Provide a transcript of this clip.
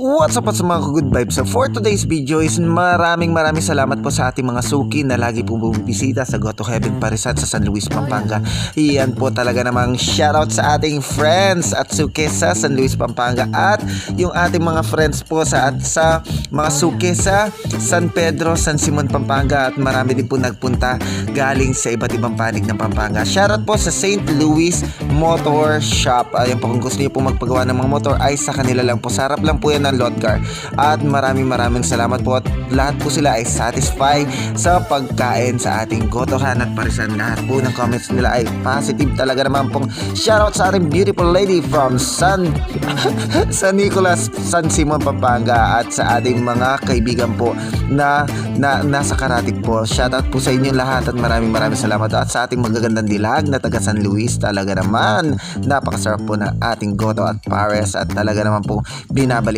What's up sa mga good vibes? So for today's video is maraming salamat po sa ating mga suki na lagi pong bumibisita sa Go to Heaven Parisat sa San Luis, Pampanga. Iyan po talaga namang shoutout sa ating friends at suki sa San Luis, Pampanga at yung ating mga friends po sa mga suki sa San Pedro, San Simon, Pampanga at marami din po nagpunta galing sa iba't ibang panig ng Pampanga. Shoutout po sa St. Louis Motor Shop. Ayan po, kung gusto niyo po magpagawa ng mga motor ay sa kanila lang po. Sa harap lang po yan ng Lotgar. At maraming salamat po at lahat po sila ay satisfied sa pagkain sa ating gotohan at parisan. Lahat po ng comments nila ay positive talaga naman pong. Shoutout sa ating beautiful lady from San Nicolas, San Simon, Pampanga at sa ating mga kaibigan po na nasa Karatig po. Shoutout po sa inyo lahat at maraming salamat at sa ating magagandang dilag na taga San Luis. Talaga naman napakasarap po ng ating goto at pares at talaga naman po binabalik